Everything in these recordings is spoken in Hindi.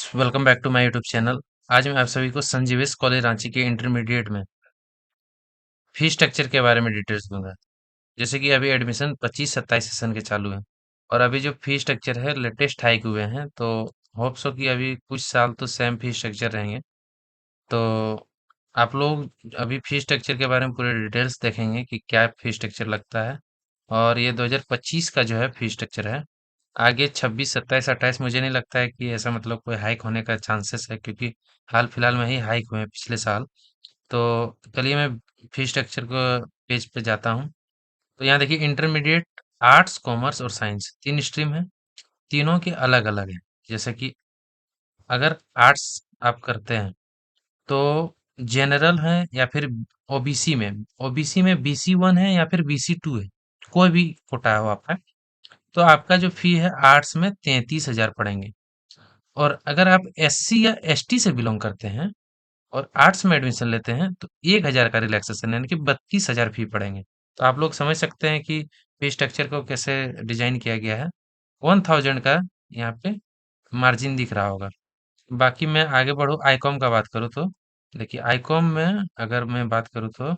Welcome back to my YouTube channel. आज मैं आप सभी को संजीविस कॉलेज रांची के इंटरमीडिएट में फी स्ट्रक्चर के बारे में डिटेल्स दूंगा। जैसे कि अभी एडमिशन 25-27 सेशन के चालू हैं और अभी जो फी स्ट्रक्चर है लेटेस्ट हाइक हुए हैं, तो होप्स हो कि अभी कुछ साल तो सेम फी स्ट्रक्चर रहेंगे। तो आप लोग अभी फी स्ट्रक्चर के बारे में पूरे डिटेल्स देखेंगे कि क्या फी स्ट्रक्चर लगता है। और ये 2025 का जो है फी स्ट्रक्चर है। आगे 26, 27, 28 मुझे नहीं लगता है कि ऐसा मतलब कोई हाइक होने का चांसेस है, क्योंकि हाल फिलहाल में ही हाइक हुए हैं पिछले साल। तो चलिए मैं फी स्ट्रक्चर को पेज पे जाता हूँ। तो यहाँ देखिए, इंटरमीडिएट आर्ट्स, कॉमर्स और साइंस 3 स्ट्रीम है। तीनों के अलग अलग है। जैसे कि अगर आर्ट्स आप करते हैं तो जनरल है या फिर ओबीसी में, BC1 है या फिर BC2 है, कोई भी कोटा हो आपका, तो आपका जो फी है आर्ट्स में 33,000 पड़ेंगे। और अगर आप एससी या एसटी से बिलोंग करते हैं और आर्ट्स में एडमिशन लेते हैं तो 1,000 का रिलैक्सेशन, यानी कि 32,000 फी पड़ेंगे। तो आप लोग समझ सकते हैं कि फी स्ट्रक्चर को कैसे डिजाइन किया गया है। 1,000 का यहाँ पे मार्जिन दिख रहा होगा। बाकी मैं आगे बढ़ूँ, आईकॉम का बात करूँ तो देखिए, आईकॉम में अगर मैं बात करूँ तो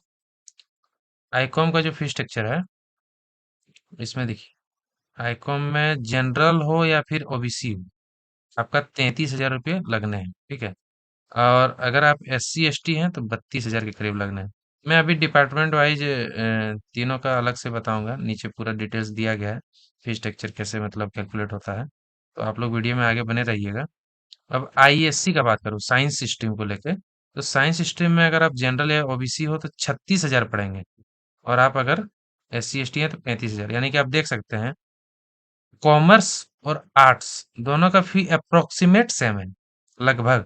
आईकॉम का जो फी स्ट्रक्चर है इसमें देखिए, आईकॉम में जनरल हो या फिर ओबीसी हो, आपका 33,000 रुपये लगने हैं, ठीक है। और अगर आप एससी एसटी हैं तो 32,000 के करीब लगना है। मैं अभी डिपार्टमेंट वाइज तीनों का अलग से बताऊंगा, नीचे पूरा डिटेल्स दिया गया है, फी स्ट्रक्चर कैसे मतलब कैलकुलेट होता है। तो आप लोग वीडियो में आगे बने रहिएगा। अब आईएससी का बात करूँ, साइंस स्ट्रीम को लेके, तो साइंस स्ट्रीम में अगर आप जनरल या ओबीसी हो तो 36,000 पड़ेंगे। और आप अगर एससी एसटी हैं तो 35,000, यानी कि आप देख सकते हैं कॉमर्स और आर्ट्स दोनों का फी अप्रोक्सीमेट सेम है, लगभग।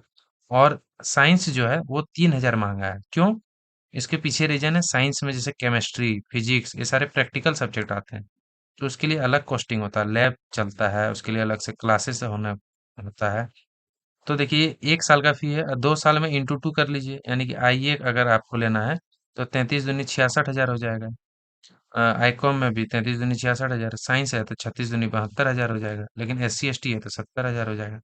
और साइंस जो है वो 3,000 महंगा है। क्यों? इसके पीछे रीजन है, साइंस में जैसे केमिस्ट्री, फिजिक्स, ये सारे प्रैक्टिकल सब्जेक्ट आते हैं, तो उसके लिए अलग कॉस्टिंग होता है, लैब चलता है, उसके लिए अलग से क्लासेस होना होता है। तो देखिए, 1 साल का फी है और 2 साल में इंटू टू कर लीजिए, यानी कि आईए अगर आपको लेना है तो 33 दूनी 66,000 हो जाएगा। आईकॉम में भी 33 दूनी 66,000, साइंस है तो 36 दूनी 72,000 हो जाएगा, लेकिन एससी एसटी है तो 70,000 हो जाएगा।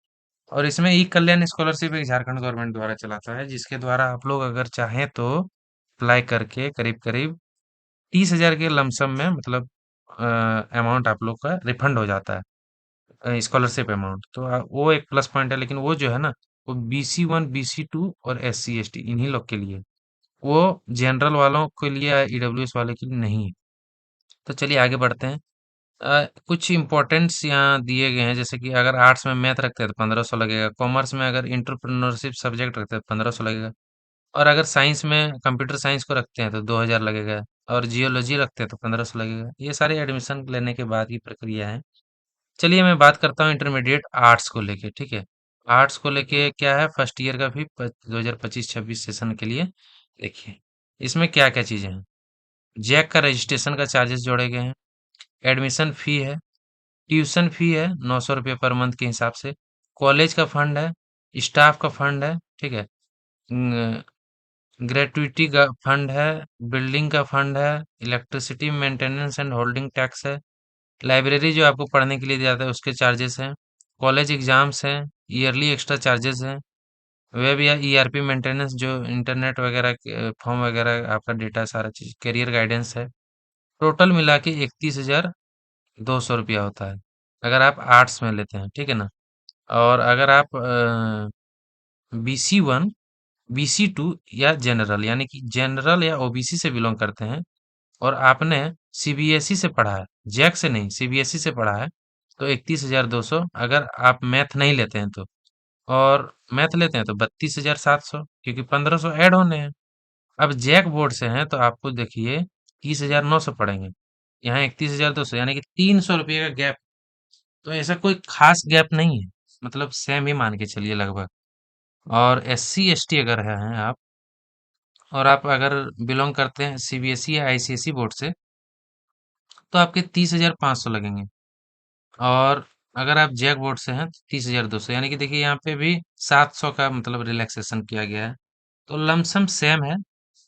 और इसमें ई कल्याण स्कॉलरशिप एक झारखंड गवर्नमेंट द्वारा चलाता है, जिसके द्वारा आप लोग अगर चाहें तो अप्लाई करके करीब करीब 30,000 के लमसम में मतलब अमाउंट आप लोग का रिफंड हो जाता है, स्कॉलरशिप अमाउंट। तो वो एक प्लस पॉइंट है, लेकिन वो जो है ना, वो BC1 BC2 और SC ST इन्हीं लोग के लिए, वो जनरल वालों के लिए या ईडब्ल्यूएस वाले के लिए नहीं है। तो चलिए आगे बढ़ते हैं। कुछ इंपॉर्टेंट्स यहाँ दिए गए हैं, जैसे कि अगर आर्ट्स में मैथ रखते हैं तो 1,500 लगेगा, कॉमर्स में अगर इंटरप्रेन्योरशिप सब्जेक्ट रखते हैं तो 1,500 लगेगा, और अगर साइंस में कंप्यूटर साइंस को रखते हैं तो 2,000 लगेगा, और जियोलॉजी रखते हैं तो 1,500 लगेगा। ये सारे एडमिशन लेने के बाद की प्रक्रिया है। चलिए मैं बात करता हूँ इंटरमीडिएट आर्ट्स को लेके, ठीक है। आर्ट्स को लेके क्या है, फर्स्ट ईयर का भी 2025-26 सेशन के लिए देखिए, इसमें क्या क्या चीजें हैं। जैक का रजिस्ट्रेशन का चार्जेस जोड़े गए हैं, एडमिशन फी है, ट्यूशन फी है 900 रुपये पर मंथ के हिसाब से, कॉलेज का फंड है, स्टाफ का फंड है, ठीक है, ग्रेट्युटी का फंड है, बिल्डिंग का फंड है, electricity maintenance and holding tax है, लाइब्रेरी जो आपको पढ़ने के लिए दिया जाता है उसके चार्जेस हैं, कॉलेज एग्जाम्स हैं, ईयरली एक्स्ट्रा चार्जेस हैं, वेब या ईआरपी मेंटेनेंस जो इंटरनेट वगैरह फॉर्म वगैरह आपका डेटा सारा चीज, करियर गाइडेंस है। टोटल मिला के 31,200 रुपया होता है अगर आप आर्ट्स में लेते हैं, ठीक है ना। और अगर आप BC1 BC2 या जनरल, यानी कि जनरल या ओबीसी से बिलोंग करते हैं और आपने सीबीएसई से पढ़ा है, जैक से नहीं सीबीएसई से पढ़ा है, तो 31,200। अगर आप मैथ नहीं लेते हैं तो, और मैथ लेते हैं तो 32,700, क्योंकि 1,500 ऐड होने हैं। अब जैक बोर्ड से हैं तो आपको देखिए 30,900 पड़ेंगे, यहाँ 31,200, यानी कि 300 रुपये का गैप। तो ऐसा कोई खास गैप नहीं है, मतलब सेम ही मान के चलिए लगभग। और SC ST अगर हैं आप, और आप अगर बिलोंग करते हैं सीबीएसई या आईसीएसई बोर्ड से, तो आपके 30,500 लगेंगे। और अगर आप जैक बोर्ड से हैं तो 30,200, यानी कि देखिए यहाँ पे भी 700 का मतलब रिलैक्सेशन किया गया है। तो लमसम सेम है।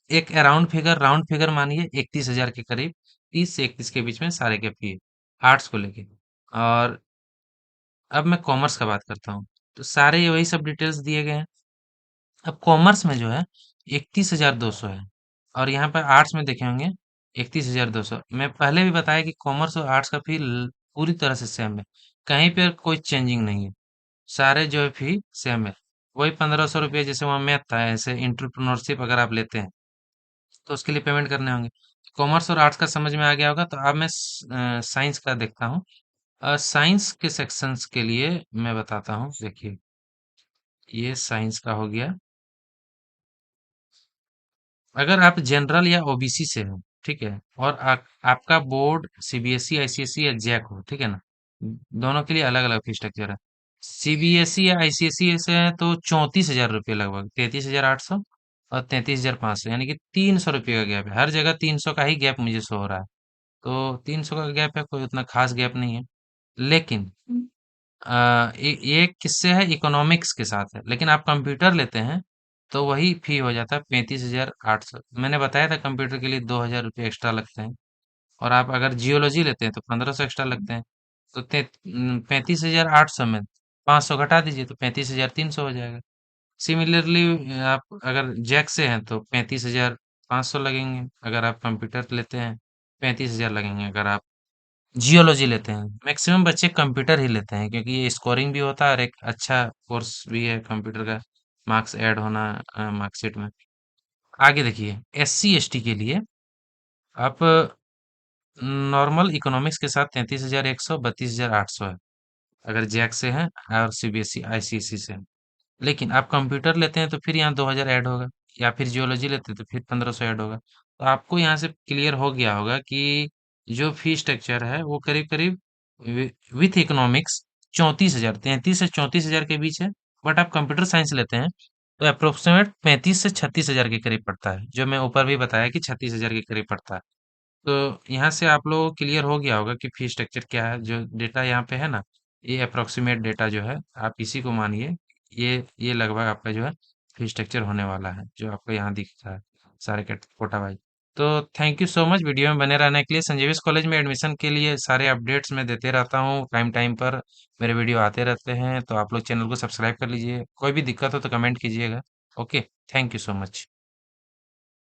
एक अराउंड फिगर, राउंड फिगर मानिए 31,000 के करीब, 30 से 31 के बीच में सारे के फी, आर्ट्स को लेके। और अब मैं कॉमर्स का बात करता हूँ। तो सारे ये वही सब डिटेल्स दिए गए हैं। अब कॉमर्स में जो है 31,200 है, और यहाँ पर आर्ट्स में देखे होंगे 31,200। मैं पहले भी बताया कि कॉमर्स और आर्ट्स का फी पूरी तरह से सेम है, कहीं पर कोई चेंजिंग नहीं है, सारे जो है फी सेम है। वही 1,500 रुपये, जैसे वहाँ मैथ था, ऐसे इंटरप्रेन्योरशिप अगर आप लेते हैं तो उसके लिए पेमेंट करने होंगे। कॉमर्स और आर्ट्स का समझ में आ गया होगा, तो अब मैं साइंस का देखता हूँ। साइंस के सेक्शंस के लिए मैं बताता हूँ, देखिए ये साइंस का हो गया। अगर आप जनरल या ओबीसी से हो, ठीक है, और आपका बोर्ड सीबीएसई आईसीएसई या जैक हो, ठीक है ना, दोनों के लिए अलग अलग फीस स्ट्रक्चर है। सीबीएसई या आईसीएसई से है तो 34,000 रुपये, लगभग 33,800 और 33,500, यानी कि 300 रुपये का गैप है, हर जगह 300 का ही गैप मुझे शो हो रहा है। तो 300 का गैप है, कोई उतना खास गैप नहीं है। लेकिन ये किससे है, इकोनॉमिक्स के साथ है। लेकिन आप कंप्यूटर लेते हैं तो वही फी हो जाता है 35,800। मैंने बताया था कंप्यूटर के लिए 2,000 रुपये एक्स्ट्रा लगते हैं, और आप अगर जियोलॉजी लेते हैं तो 1,500 एक्स्ट्रा लगते हैं। तो 35,800 में 500 घटा दीजिए तो 35,300 हो जाएगा। सिमिलरली आप अगर जैक से हैं तो 35,500 लगेंगे, अगर आप कंप्यूटर लेते हैं 35,000 लगेंगे, अगर आप जियोलॉजी लेते हैं। मैक्सिमम बच्चे कंप्यूटर ही लेते हैं, क्योंकि ये स्कोरिंग भी होता है और एक अच्छा कोर्स भी है कंप्यूटर का, मार्क्स ऐड होना मार्कशीट में। आगे देखिए, एससी एसटी के लिए आप नॉर्मल इकोनॉमिक्स के साथ 33,100, 32,800 है, अगर जैक से हैं और सीबीएसई आईसीएसई से हैं। लेकिन आप कंप्यूटर लेते हैं तो फिर यहाँ 2,000 ऐड होगा, या फिर जियोलॉजी लेते हैं तो फिर 1,500 ऐड होगा। तो आपको यहाँ से क्लियर हो गया होगा कि जो फी स्ट्रक्चर है वो करीब करीब विथ इकोनॉमिक्स 34,000, 33 से 34,000 के बीच है। बट आप कंप्यूटर साइंस लेते हैं तो अप्रोक्सीमेट 35 से 36,000 के करीब पड़ता है, जो मैं ऊपर भी बताया कि 36,000 के करीब पड़ता है। तो यहाँ से आप लोगों को क्लियर हो गया होगा कि फी स्ट्रक्चर क्या है। जो डेटा यहाँ पे है ना, ये अप्रोक्सीमेट डेटा जो है, आप इसी को मानिए। ये लगभग आपका जो है फी स्ट्रक्चर होने वाला है, जो आपको यहाँ दिख रहा है सारे के कोटा वाइज। तो thank you so much video में बने रहने के लिए। संजीविस कॉलेज में एडमिशन के लिए सारे अपडेट्स मैं देते रहता हूँ टाइम टाइम पर, मेरे वीडियो आते रहते हैं। तो आप लोग चैनल को सब्सक्राइब कर लीजिए, कोई भी दिक्कत हो तो कमेंट कीजिएगा। Okay, thank you so much.